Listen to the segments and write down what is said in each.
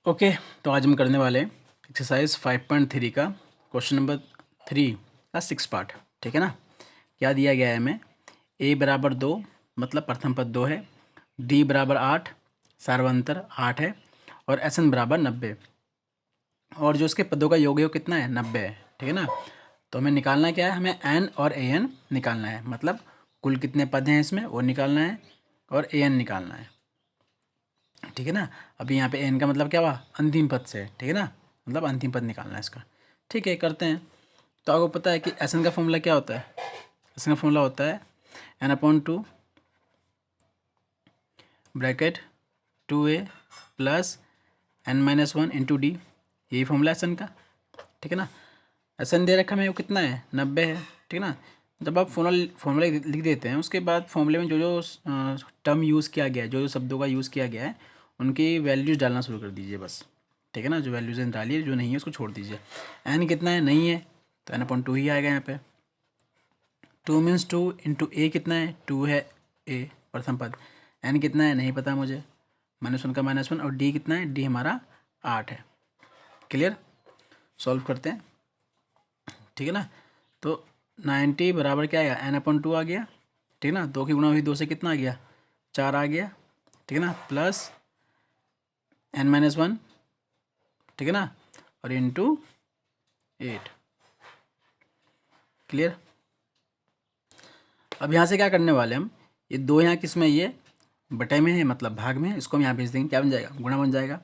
Okay. तो आज हम करने वाले हैं एक्सरसाइज 5.3 का क्वेश्चन नंबर 3 का 6 पार्ट। ठीक है ना। क्या दिया गया है हमें? ए बराबर 2, मतलब प्रथम पद 2 है। डी बराबर 8, सार्वंतर 8 है। और एस एन बराबर 90। और जो उसके पदों का योग कितना है? 90 है। ठीक है ना। तो हमें निकालना क्या है? हमें एन और ए एन निकालना है, मतलब कुल कितने पद हैं इसमें वो निकालना है और ए एन निकालना है। ठीक है ना। अभी यहाँ पे एन का मतलब क्या हुआ? अंतिम पद से। ठीक है ना, मतलब अंतिम पद निकालना है इसका। ठीक है, करते हैं। तो आपको पता है कि एस एन का फॉर्मूला क्या होता है? एस एन का फॉर्मूला होता है n/2 bracket 2a plus n-1 into D. यही फॉर्मूला एस एन का। ठीक है ना। एस एन दे रखा है वो कितना है? 90 है। ठीक है ना। जब आप फॉर्मूला लिख देते हैं उसके बाद फॉर्मूले में जो जो टर्म यूज़ किया गया है, जो जो शब्दों का यूज़ किया गया है, उनकी वैल्यूज़ डालना शुरू कर दीजिए बस। ठीक है ना। जो वैल्यूज़ हैं डालिए, जो नहीं है उसको छोड़ दीजिए। एन कितना है? नहीं है, तो n/2 ही आएगा यहाँ पे। 2 मीन्स 2 इंटू ए कितना है? 2 है ए प्रथम पद। एन कितना है? नहीं पता मुझे। -1 का -1। और डी कितना है? डी हमारा 8 है। क्लियर। सॉल्व करते हैं। ठीक है ना। तो 90 बराबर क्या आएगा? n/2 आ गया। ठीक है ना। 2 की गुणा हुई 2 से, कितना आ गया? 4 आ गया। ठीक है ना। Plus n-1। ठीक है ना। और इंटू 8। क्लियर। अब यहाँ से क्या करने वाले हम? ये 2 यहाँ किस में? ये बटे में है, मतलब भाग में है। इसको हम यहाँ भेज देंगे। क्या बन जाएगा? गुणा बन जाएगा।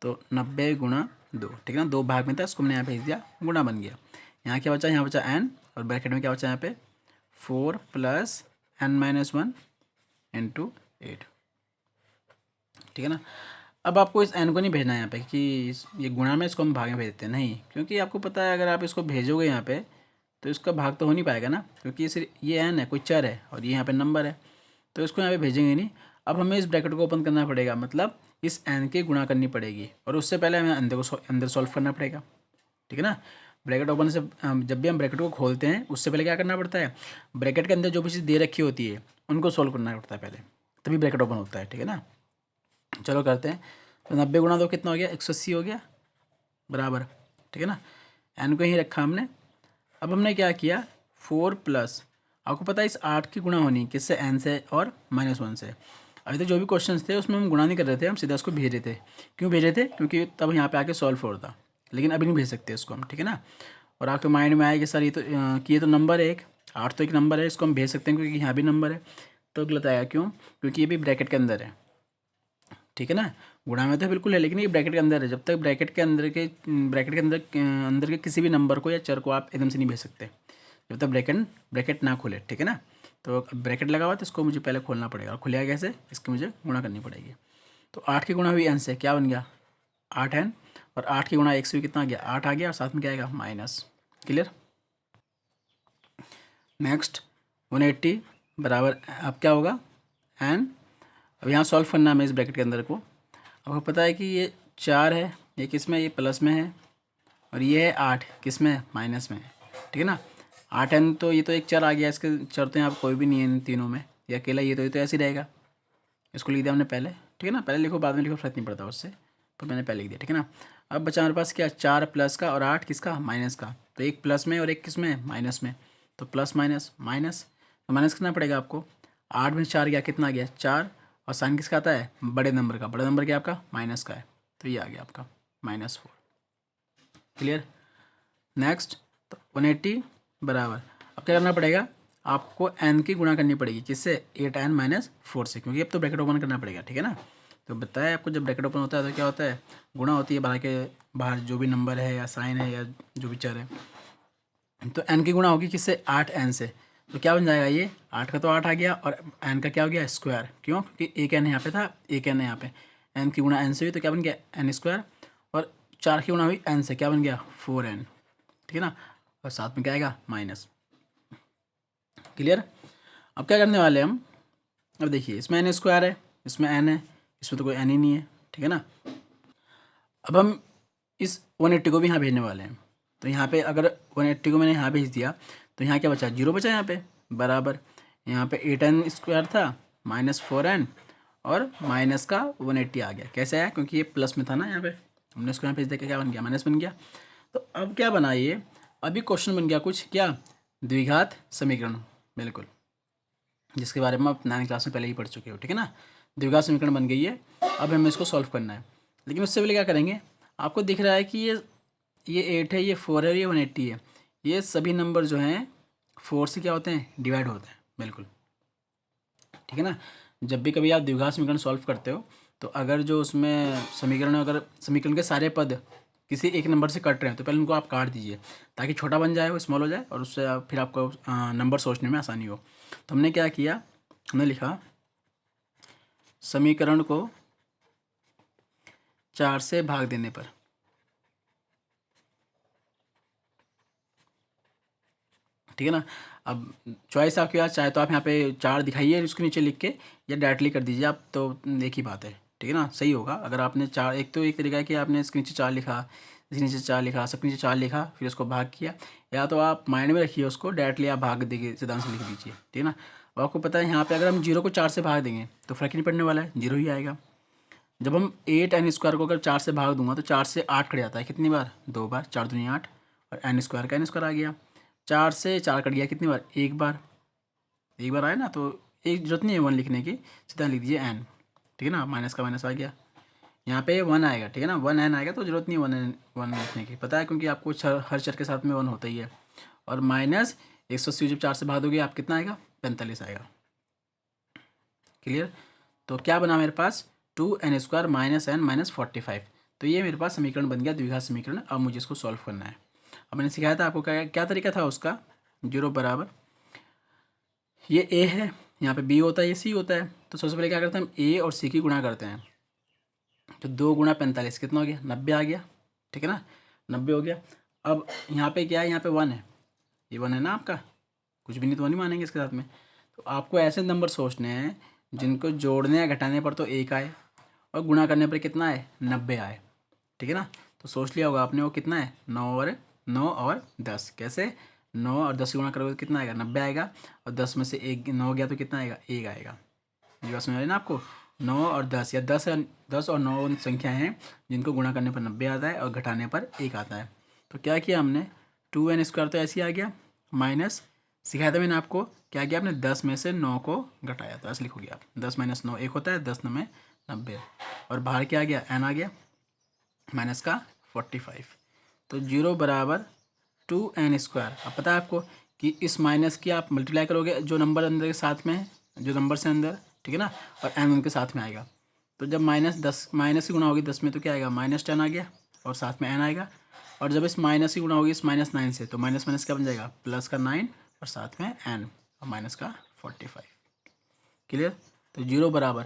तो 90 गुणा 2। ठीक है ना। 2 भाग में था, इसको हमने यहाँ भेज दिया, गुणा बन गया। यहाँ क्या बचा? यहाँ बचा n, और ब्रैकेट में क्या बचा? यहाँ पे 4 प्लस n-1 इंटू 8। ठीक है ना। अब आपको इस n को नहीं भेजना है यहाँ पे कि ये गुणा में, इसको हम भाग में भेज देते हैं, नहीं, क्योंकि आपको पता है अगर आप इसको भेजोगे यहाँ पे तो इसका भाग तो हो नहीं पाएगा ना, क्योंकि ये सिर्फ ये n है, कोई चर है, और ये यहाँ पे नंबर है, तो इसको यहाँ पे भेजेंगे नहीं। अब हमें इस ब्रैकेट को ओपन करना पड़ेगा, मतलब इस n की गुणा करनी पड़ेगी, और उससे पहले हमें अंदर सॉल्व करना पड़ेगा। ठीक है ना। ब्रैकेट ओपन से जब भी हम ब्रैकेट को खोलते हैं उससे पहले क्या करना पड़ता है? ब्रैकेट के अंदर जो भी चीज़ दे रखी होती है उनको सॉल्व करना पड़ता है पहले, तभी ब्रैकेट ओपन होता है। ठीक है ना। चलो करते हैं। तो 90 गुणा 2 कितना हो गया? 180 हो गया, बराबर। ठीक है ना। एन को ही रखा हमने। अब हमने क्या किया? 4 प्लस, आपको पता है इस 8 की गुणा होनी किससे? एन से और -1 से। अभी तक जो भी क्वेश्चंस थे उसमें हम गुणा नहीं कर रहे थे, हम सीधा उसको भेज रहे थे। क्यों भेज रहे थे? क्योंकि तब यहाँ पे आके सॉल्व हो था, लेकिन अभी नहीं भेज सकते इसको हम। ठीक है ना। और आपके माइंड में आएगा सर ये तो कि ये तो नंबर है एक, 8 तो एक नंबर है, इसको हम भेज सकते हैं क्योंकि यहाँ भी नंबर है। तो गलत आएगा। क्यों? क्योंकि ये भी ब्रैकेट के अंदर है। ठीक है ना। गुणा में तो बिल्कुल है, लेकिन ये ब्रैकेट के अंदर है। जब तक ब्रैकेट के अंदर के किसी भी नंबर को या चर को आप एकदम से नहीं भेज सकते, जब तक ब्रैकेट ना खुले। ठीक है ना। तो ब्रैकेट लगा हुआ तो इसको मुझे पहले खोलना पड़ेगा, और खुलेगा कैसे? इसकी मुझे गुणा करनी पड़ेगी। तो 8 की गुणा हुई n से, क्या बन गया? 8n। और 8 की गुणा 1 से भी कितना आ गया? 8 आ गया, और साथ में क्या आएगा? माइनस। क्लियर। नेक्स्ट 180 बराबर, अब क्या होगा? n। अब यहाँ सॉल्व करना है हमें इस ब्रैकेट के अंदर को। आपको पता है कि ये 4 है, ये किस में? ये प्लस में है, और ये है 8, किस में? माइनस में। ठीक है ना। 8n, तो ये तो एक चर आ गया, इसके चर तो यहाँ कोई भी नहीं है इन तीनों में, ये अकेला, ये तो ऐसे ही रहेगा। इसको लिख दिया हमने पहले। ठीक है ना। पहले लिखो बाद में लिखो, फर्क नहीं पड़ता उससे, पर मैंने पहले लिख दिया। ठीक है ना। अब बचा हमारे पास क्या? 4 प्लस का और 8 किसका? माइनस का। तो एक प्लस में और एक किस में? माइनस में। तो प्लस माइनस माइनस, तो माइनस करना पड़ेगा आपको। 8 में 4 गया, कितना आ गया? 4। और साइन किसका आता है? बड़े नंबर का। बड़ा नंबर क्या आपका? माइनस का है, तो ये आ गया आपका -4। क्लियर। नेक्स्ट, तो 180 बराबर, अब क्या करना पड़ेगा? आपको n की गुणा करनी पड़ेगी, किससे? 8n-4 से, क्योंकि अब तो ब्रैकेट ओपन करना पड़ेगा। ठीक है ना। तो बताया आपको, जब ब्रैकेट ओपन होता है तो क्या होता है? गुणा होती है, बाहर जो भी नंबर है या साइन है या जो भी चर है, तो n की गुणा होगी किससे? 8n से। तो क्या बन जाएगा? ये 8 का तो 8 आ गया, और n का क्या हो गया? स्क्वायर। क्यों? क्योंकि एक n यहाँ पे था, एक n है यहाँ पे। n की गुणा n से हुई तो क्या बन गया? n square. और 4 की गुणा हुई n से, क्या बन गया? 4n। ठीक है ना। और साथ में क्या आएगा? माइनस। क्लियर। अब क्या करने वाले हम? अब देखिए, इसमें n स्क्वायर है, इसमें n है, इसमें तो कोई n ही नहीं है। ठीक है ना। अब हम इस 180 को भी यहाँ भेजने वाले हैं। तो यहाँ पे अगर 180 को मैंने यहाँ भेज दिया तो यहाँ क्या बचा? 0 बचा यहाँ पे, बराबर। यहाँ पे 8n स्क्वायर था, -4n, और माइनस का 180 आ गया। कैसे आया? क्योंकि ये प्लस में था ना यहाँ पे, हमने इसको यहाँ भेज दिया, क्या बन गया, माइनस बन गया। तो अब क्या बना ये, अभी क्वेश्चन बन गया कुछ क्या, द्विघात समीकरण, बिल्कुल, जिसके बारे में आप 9वीं क्लास में पहले ही पढ़ चुके हो, ठीक है ना। द्विघात समीकरण बन गई है, अब हमें इसको सॉल्व करना है। लेकिन उससे पहले क्या करेंगे, आपको दिख रहा है कि ये 8 है, ये 4 है, ये 180 है, ये सभी नंबर जो हैं 4 से क्या होते हैं, डिवाइड होते हैं, बिल्कुल, ठीक है ना। जब भी कभी आप द्विघात समीकरण सॉल्व करते हो तो अगर जो उसमें समीकरण, अगर समीकरण के सारे पद किसी एक नंबर से कट रहे हैं तो पहले उनको आप काट दीजिए, ताकि छोटा बन जाए, वो स्मॉल हो जाए, और उससे फिर आपको नंबर सोचने में आसानी हो। तो हमने क्या किया, हमने लिखा समीकरण को 4 से भाग देने पर, ठीक है ना। अब चॉइस आपके पास, चाहे तो आप यहाँ पे 4 दिखाइए उसके नीचे लिख के, या डायरेक्टली कर दीजिए आप, तो एक ही बात है, ठीक है ना, सही होगा। अगर आपने 4, एक तो एक तरीका है कि आपने इसके नीचे 4 लिखा, इसके नीचे 4 लिखा, सबके नीचे 4 लिखा, फिर उसको भाग किया, या तो आप माइंड में रखिए उसको, डायरेक्टली आप भाग देंगे सिद्धांत से लिख दीजिए, ठीक है ना। और आपको पता है यहाँ पे अगर हम 0 को 4 से भाग देंगे तो फर्क ही नहीं पड़ने वाला है, 0 ही आएगा। जब हम 8n² को अगर 4 से भाग दूंगा तो 4 से 8 कट जाता है, कितनी बार, 2 बार, 4 दूनी 8, और n² का n² आ गया। 4 से 4 कट गया कितनी बार, एक बार, एक बार आया ना, तो एक जरूरत नहीं है 1 लिखने की, सीधा लिख दीजिए n, ठीक है ना, माइनस का माइनस आ गया, यहाँ पे 1 आएगा, ठीक है ना, 1n आएगा, तो जरूरत नहीं है 1 लिखने की, पता है, क्योंकि आपको हर चर के साथ में 1 होता ही है। और माइनस 180 जब 4 से भाग दोगे आप कितना आएगा, 45 आएगा, क्लियर। तो क्या बना मेरे पास, 2n² माइनस n माइनस 45। तो ये मेरे पास समीकरण बन गया, द्विघात समीकरण। अब मुझे इसको सॉल्व करना है। अब मैंने सिखाया था आपको क्या क्या तरीका था उसका, 0 बराबर, ये a है, यहाँ पे b होता है, ये c होता है। तो सबसे पहले क्या करते हैं, हम a और c की गुणा करते हैं। तो 2 गुणा 45 कितना हो गया, 90 आ गया, ठीक है ना, 90 हो गया। अब यहाँ पे क्या है, यहाँ पे 1 है, ये 1 है ना आपका, कुछ भी नहीं तो 1 ही मानेंगे इसके साथ में। तो आपको ऐसे नंबर सोचने हैं जिनको जोड़ने या घटाने पर तो 1 आए, और गुणा करने पर कितना है, 90 आए, ठीक है ना। तो सोच लिया होगा आपने, वो कितना है, 9 और 10, कैसे, 9 और 10 गुणा करोगे तो कितना आएगा, 90 आएगा, और 10 में से 1 9 गया तो कितना आएगा, 1 आएगा। ये बात समझ आ रही ना आपको, 9 और 10, या 10 और 9 संख्या हैं जिनको गुणा करने पर 90 आता है और घटाने पर 1 आता है। तो क्या किया हमने, 2n² तो ऐसे ही आ गया, माइनस, सिखाया था मैंने आपको, क्या किया आपने, 10 में से 9 को घटाया, तो ऐसे लिखोगे आप, 10 माइनस 9 1 होता है, 10 9 में 90, और बाहर क्या आ गया, n आ गया, माइनस का 45। तो 0 बराबर 2n²। अब पता है आपको कि इस माइनस की आप मल्टीप्लाई करोगे जो नंबर अंदर के साथ में है, जो नंबर से अंदर, ठीक है ना, और n उनके साथ में आएगा। तो जब माइनस की गुणा होगी 10 में तो क्या आएगा, -10 आ गया, और साथ में n आएगा। और जब इस माइनस की गुणा होगी इस -9 से, तो माइनस माइनस क्या बन जाएगा, प्लस का 9, और साथ में n, और माइनस का 45, क्लियर। तो 0 बराबर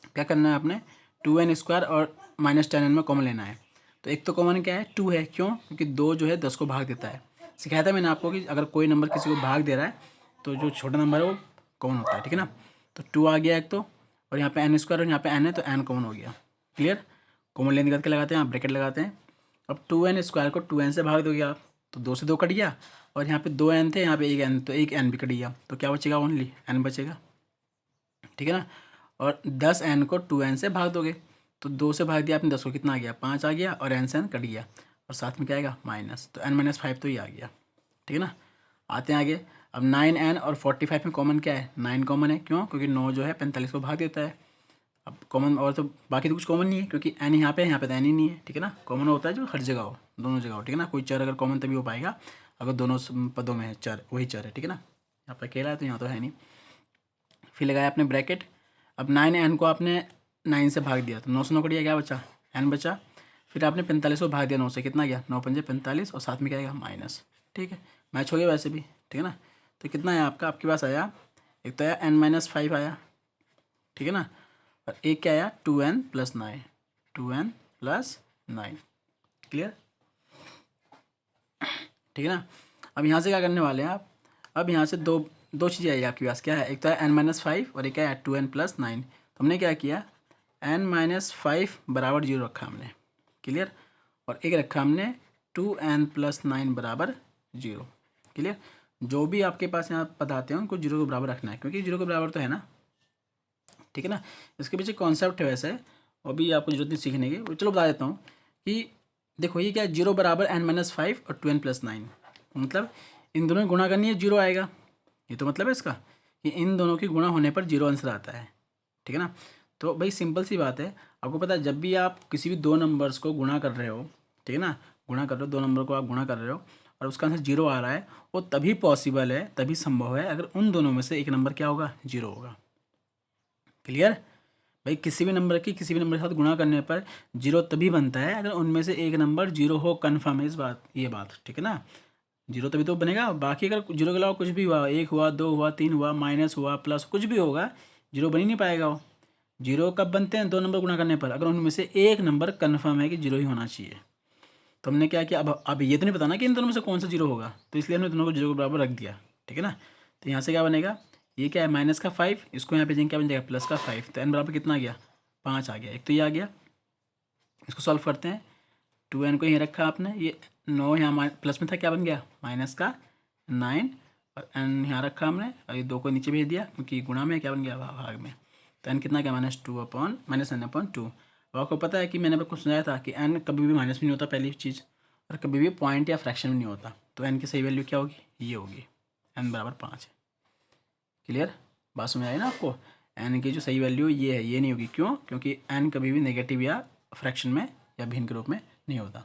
क्या करना है आपने, 2n² और -10n में कॉमन लेना है। तो एक तो कॉमन क्या है, 2 है, क्यों, क्योंकि 2 जो है 10 को भाग देता है। सिखाया था मैंने आपको कि अगर कोई नंबर किसी को भाग दे रहा है तो जो छोटा नंबर है वो कॉमन होता है, ठीक है ना। तो 2 आ गया एक तो, और यहाँ पे n² और यहाँ पे n है, तो n कॉमन हो गया, क्लियर। कॉमन लेने करके लगाते हैं, आप ब्रैकेट लगाते हैं। अब 2n² को 2n से भाग दोगे आप, तो 2 से 2 कट गया, और यहाँ पे 2n थे, यहाँ पे 1 n, तो 1 n भी कट गया, तो क्या बचेगा, ओनली n बचेगा, ठीक है ना। और 10n को 2n से भाग दोगे, तो 2 से भाग दिया आपने, 10 को कितना आ गया, 5 आ गया, और n से n कट गया, और साथ में क्या आएगा, माइनस, तो n-5 तो ये आ गया, ठीक है ना। आते हैं आगे। अब 9n और 45 में कॉमन क्या है, 9 कॉमन है, क्यों, क्योंकि 9 जो है 45 को भाग देता है। अब कॉमन, और तो बाकी तो कुछ कॉमन नहीं है, क्योंकि n यहाँ पे है, यहाँ पे तो n ही नहीं है, ठीक है ना। कॉमन होता है जो हर जगह हो, दोनों जगह हो, ठीक है ना। कोई चर अगर कॉमन तभी हो पाएगा अगर दोनों पदों में है चर, वही चर है, ठीक है ना। यहाँ पर अकेला है तो यहाँ तो है नहीं। फिर लगाया आपने ब्रैकेट। अब 9n को आपने 9 से भाग दिया, तो 9 से 9 कट गया, क्या बचा, n बचा। फिर आपने 45 को भाग दिया 9 से, कितना गया, 9 पंजे 45, और साथ में क्या आएगा, माइनस, ठीक है, मैच हो गया वैसे भी, ठीक है ना। तो कितना आया आपका, आपके पास आया, एक तो आया n-5 आया, ठीक है ना, और एक क्या आया, 2n + 9, 2n + 9, क्लियर, ठीक है ना। अब यहाँ से क्या करने वाले हैं आप, अब यहाँ से दो दो चीज़ें आई आपके पास, क्या है, एक तो है n-5 और एक है 2n + 9। तो हमने क्या किया, n-5 बराबर 0 रखा हमने, क्लियर, और एक रखा हमने 2n + 9 बराबर 0, क्लियर। जो भी आपके पास यहाँ पद आते हैं उनको 0 के बराबर रखना है, क्योंकि 0 के बराबर तो है ना, ठीक है ना। इसके पीछे कॉन्सेप्ट है वैसे, और भी आपको जरूरत नहीं सीखने की, चलो बता देता हूँ कि देखो ये क्या है, 0 बराबर n-5 और 2n+9, मतलब इन दोनों की गुणा करनी है, 0 आएगा। ये तो मतलब है इसका कि इन दोनों की गुणा होने पर 0 आंसर आता है, ठीक है ना। तो भाई सिंपल सी बात है, आपको पता है जब भी आप किसी भी दो नंबर्स को गुणा कर रहे हो, ठीक है ना, गुणा कर रहे हो, दो नंबर को आप गुणा कर रहे हो और उसका आंसर 0 आ रहा है, वो तभी पॉसिबल है, तभी संभव है अगर उन दोनों में से एक नंबर क्या होगा, 0 होगा। क्लियर भाई, किसी भी नंबर की किसी भी नंबर के साथ गुणा करने पर 0 तभी बनता है अगर उनमें से एक नंबर 0 हो, कन्फर्म है इस बात, ये बात, ठीक है ना। 0 तभी तो बनेगा, बाकी अगर 0 के अलावा कुछ भी हुआ, 1 हुआ, 2 हुआ, 3 हुआ, माइनस हुआ, प्लस कुछ भी होगा, 0 बन ही नहीं पाएगा वो। 0 कब बनते हैं, दो नंबर गुणा करने पर, अगर उनमें से एक नंबर कन्फर्म है कि 0 ही होना चाहिए। तो हमने क्या किया, अब ये तो नहीं पता ना कि इन दोनों में से कौन सा 0 होगा, तो इसलिए हमने दोनों को 0 के बराबर रख दिया, ठीक है ना। तो यहाँ से क्या बनेगा, ये क्या है माइनस का 5, इसको यहाँ पे क्या बन जाएगा प्लस का 5, तो n बराबर कितना आ गया, 5 आ गया। एक तो ये आ गया, इसको सॉल्व करते हैं, 2n को यहीं रखा आपने, ये 9 यहाँ प्लस में था, क्या बन गया माइनस का 9, और n यहाँ रखा हमने, और ये 2 को नीचे भेज दिया क्योंकि गुणा में क्या बन गया भाग में, तो n कितना क्या -2/-n/2। अब आपको पता है कि मैंने आपको सुनाया था कि n कभी भी माइनस में नहीं होता पहली चीज़, और कभी भी पॉइंट या फ्रैक्शन में नहीं होता, तो n की सही वैल्यू क्या होगी, ये होगी, n बराबर 5 है। क्लियर, बात समझ आई ना आपको, n की जो सही वैल्यू ये है, ये नहीं होगी, क्यों, क्योंकि n कभी भी नेगेटिव या फ्रैक्शन में या भिन्न के रूप में नहीं होता।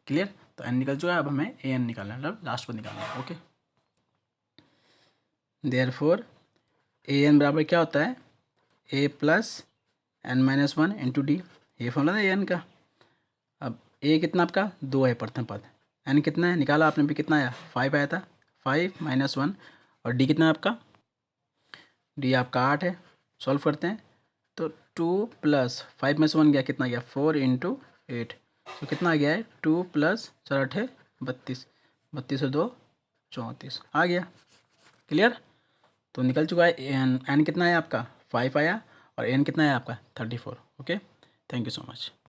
क्लियर, तो n निकल चुका है, अब हमें an निकालना है, मतलब लास्ट पर निकालना है। ओके, देयरफॉर an बराबर क्या होता है, a plus n-1 into D, ये फॉर्मूला है an का। अब a कितना आपका 2 है प्रथम पद, n कितना है निकाला आपने भी, कितना आया 5 आया था, 5 - 1, और d कितना है आपका, d आपका 8 है। सॉल्व करते हैं तो 2 + 5 में से 1 गया, कितना गया 4 × 8, तो कितना आ गया है 2 + 4 × 8 = 32, 32 और 2 34 आ गया। क्लियर, तो निकल चुका है n कितना है आपका 5 आया, और n कितना है आपका 34। Okay, thank you so much.